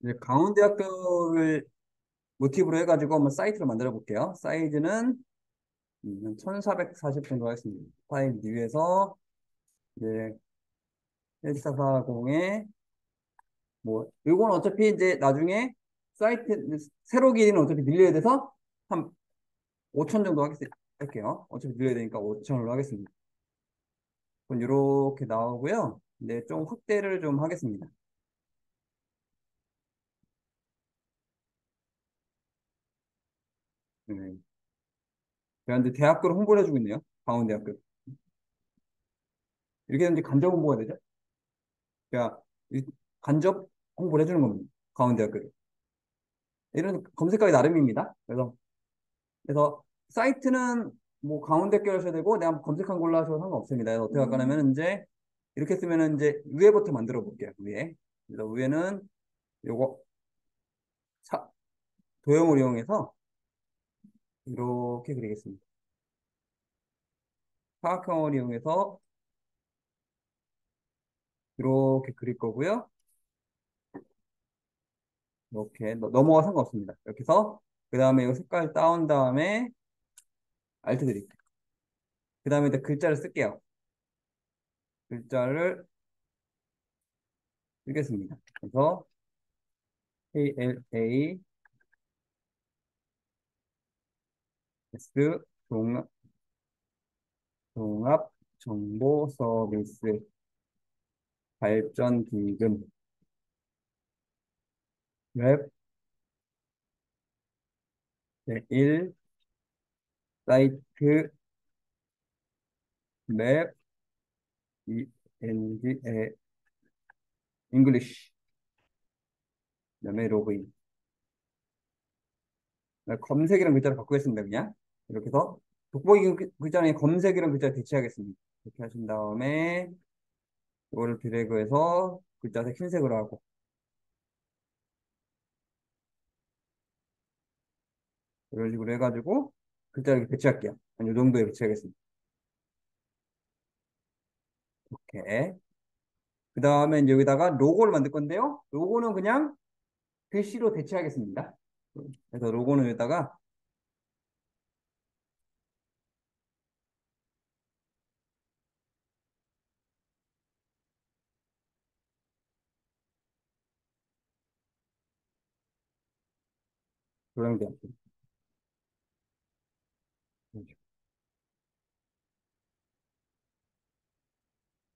이제 강원대학교를 모티브로 해가지고 한번 사이트를 만들어 볼게요. 사이즈는 1440 정도 하겠습니다. 파일 뉴에서 이제 1440에 뭐 이건 어차피 이제 나중에 사이트 세로 길이는 어차피 늘려야 돼서 한 5천 정도 할게요. 어차피 늘려야 되니까 5천으로 하겠습니다. 그럼 이렇게 나오고요. 이제 좀 확대를 좀 하겠습니다. 네. 그런데 대학교를 홍보를 해주고 있네요. 강원대학교. 이렇게 되면 이제 간접 홍보가 되죠. 그러니까 간접 홍보를 해주는 겁니다. 강원대학교를. 이런 검색하기 나름입니다. 그래서 사이트는 뭐 강원대학교 하셔야 되고 내가 검색한 걸로 하셔도 상관없습니다. 그래서 어떻게 할까냐면 이제 이렇게 쓰면은 이제 위에부터 만들어 볼게요. 위에. 그래서 위에는 요거 사- 도형을 이용해서 이렇게 그리겠습니다. 사각형을 이용해서 이렇게 그릴 거고요. 이렇게 넘어가 상관없습니다. 이렇게 해서 그 다음에 이 색깔 다운 다음에 알트 드릴게요. 그 다음에 이제 글자를 쓸게요. 글자를 쓰겠습니다. 그래서 ALAS 종합 정보 서비스 발전 기금 웹 일 사이트 맵 ENG 잉글리시 그다음에 로그인 검색이라는 글자를 바꾸겠습니다. 그냥 이렇게 해서 돋보기 글자는 검색이라는 글자를 대체하겠습니다. 이렇게 하신 다음에 이거를 드래그해서 글자색 흰색으로 하고 이런 식으로 해가지고 글자를 이렇게 배치할게요. 한 이 정도에 배치하겠습니다. 이렇게 그 다음에 여기다가 로고를 만들 건데요. 로고는 그냥 글씨로 대체하겠습니다. 그래서 로고는 여기다가 도형대학교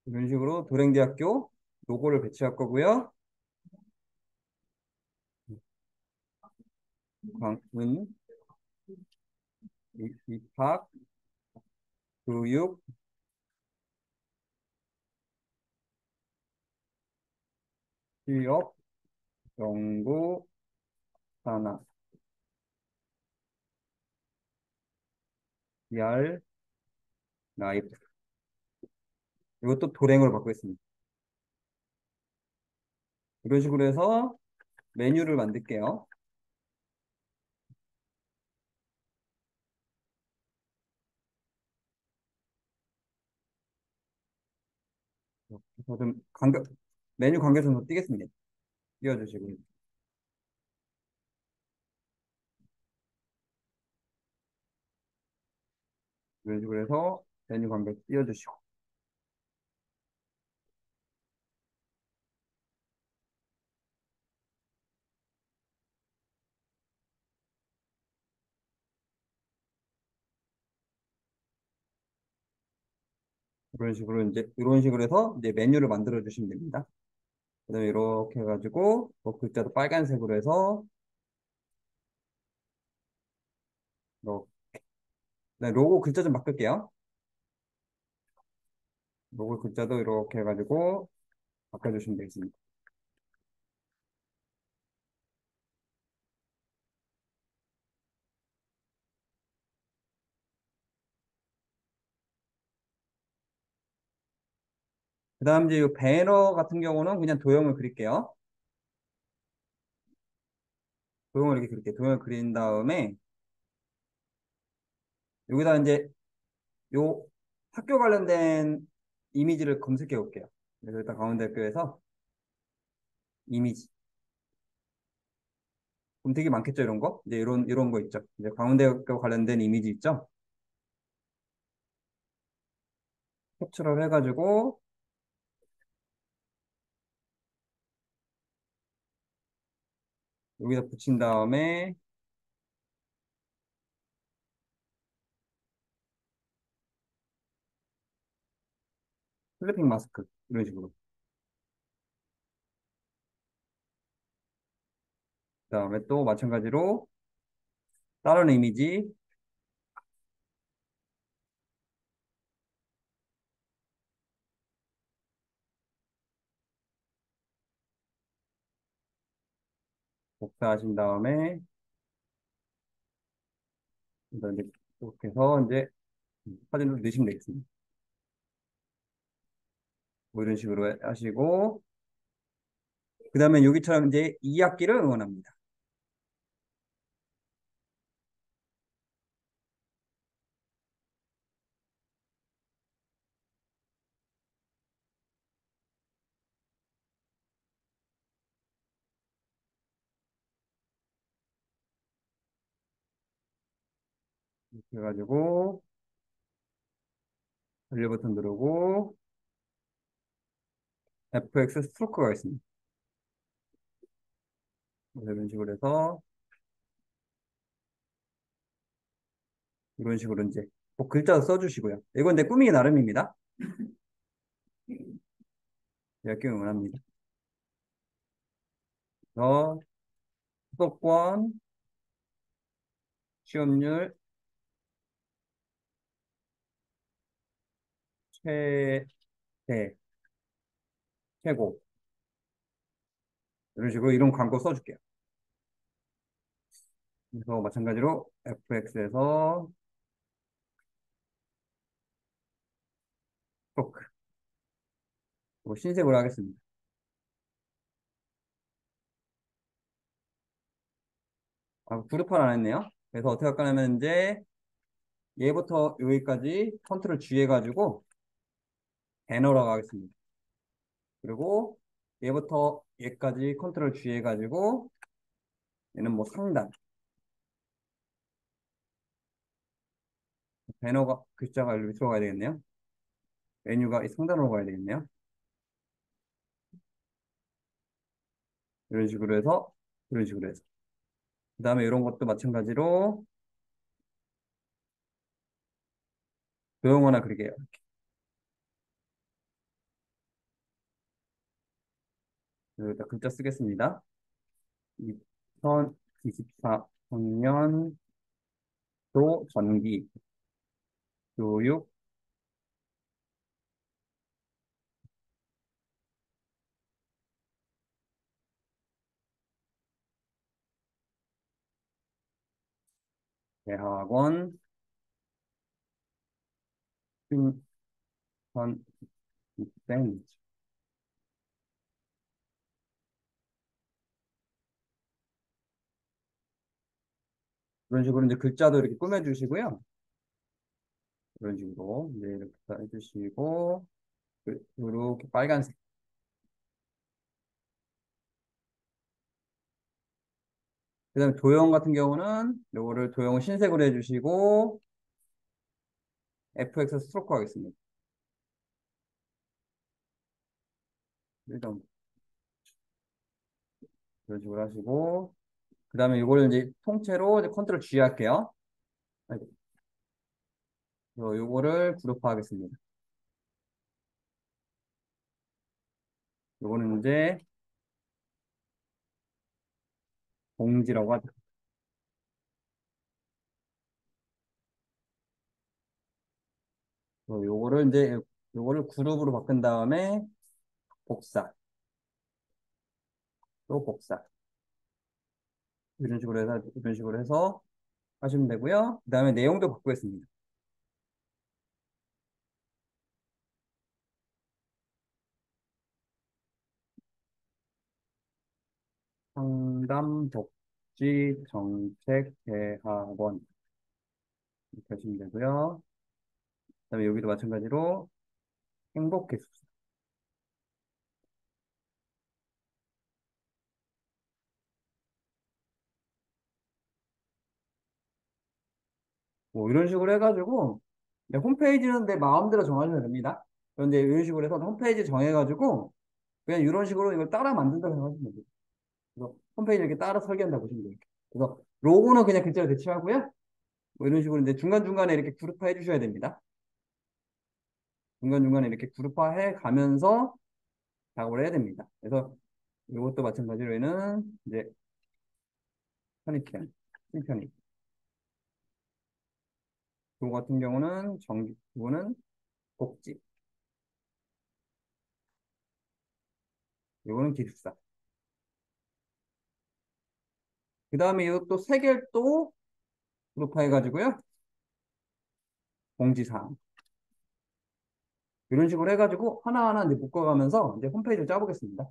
이런 식으로 도령대학교 로고를 배치할 거고요. 광은 입학 교육 취업 연구 산업 열 라이프 이것도 도령으로 바꾸겠습니다. 이런 식으로 해서 메뉴를 만들게요. 그래서 좀 메뉴 간격좀 더 띄겠습니다. 띄워주시고 이런 식으로 해서 메뉴 간격 띄워주시고 이런 식으로 해서 이제 메뉴를 만들어 주시면 됩니다. 그다음에 이렇게 해가지고 뭐 글자도 빨간색으로 해서 이렇게 로고 글자 좀 바꿀게요. 로고 글자도 이렇게 해가지고 바꿔주시면 되겠습니다. 그 다음 이제 이 배너 같은 경우는 그냥 도형을 그릴게요. 도형을 이렇게 그릴게요. 도형을 그린 다음에 여기다 이제 요 학교 관련된 이미지를 검색해 볼게요. 그래서 일단 강원대학교에서 이미지 그럼 되게 많겠죠, 이런 거? 이제 이런 거 있죠. 이제 강원대학교 관련된 이미지 있죠? 캡처를 해가지고, 여기다 붙인 다음에, 슬리핑 마스크. 이런 식으로. 그 다음에 또 마찬가지로, 다른 이미지, 복사하신 다음에, 이제 이렇게 해서 이제 사진을 넣으시면 되겠습니다. 뭐 이런 식으로 하시고, 그 다음에 여기처럼 이제 2학기를 응원합니다. 이렇게 해가지고, 전류 버튼 누르고, FX 스트로크가 있습니다. 그래서 이런 식으로 해서, 이런 식으로 이제, 뭐 글자도 써주시고요. 이건 내 꾸미기 나름입니다. 2학기 응원합니다. 그래서, 수도권, 취업률, 최대, 최고. 이런 식으로 이런 광고 써줄게요. 그래서 마찬가지로 FX에서 스트로크. 뭐 흰색으로 하겠습니다. 아, 구르판 안 했네요. 그래서 어떻게 할 거냐면 이제 얘부터 여기까지 컨트롤 G 해가지고 배너라고 하겠습니다. 그리고 얘부터 얘까지 컨트롤 G 해가지고 얘는 뭐 상단. 배너가 글자가 여기 들어가야 되겠네요. 메뉴가 이 상단으로 가야 되겠네요. 이런 식으로 해서 이런 식으로 해서 그 다음에 이런 것도 마찬가지로 조형하나 그리게요. 여기다 글자 쓰겠습니다. 2024학년도 전기 교육 대학원 신선생 이런 식으로 이제 글자도 이렇게 꾸며주시고요. 이런 식으로 이제 이렇게 다 해주시고 이렇게 빨간색. 그다음에 도형 같은 경우는 요거를 도형을 흰색으로 해주시고 FX 스트로크 하겠습니다. 일단 이런 식으로 하시고 그다음에 이걸 이제 통째로 이제 컨트롤 G 할게요. 아이고, 요거를 그룹화하겠습니다. 요거는 이제 공지라고 하죠. 요거를 이제 요거를 그룹으로 바꾼 다음에 복사 또 복사 이런 식으로 해서 하시면 되고요. 그다음에 내용도 바꾸겠습니다. 상담복지정책대학원 이렇게 하시면 되고요. 그다음에 여기도 마찬가지로 행복기숙사. 뭐 이런 식으로 해가지고 이제 홈페이지는 내 마음대로 정하시면 됩니다. 그런데 이런 식으로 해서 홈페이지 정해가지고 그냥 이런 식으로 이걸 따라 만든다고 생각하시면 돼요. 그래서 홈페이지 이렇게 따라 설계한다고 보시면 돼요. 그래서 로고는 그냥 글자로 대체하고요. 뭐 이런 식으로 이제 중간중간에 이렇게 그룹화 해주셔야 됩니다. 중간중간에 이렇게 그룹화 해 가면서 작업을 해야 됩니다. 그래서 이것도 마찬가지로 얘는 이제 편입편, 심편입. 이거 같은 경우는 정규, 이거는 복지, 이거는 기숙사. 그 다음에 이것도 세 개를 또 그룹화해가지고요. 공지사항. 이런 식으로 해가지고 하나하나 이제 묶어가면서 이제 홈페이지를 짜보겠습니다.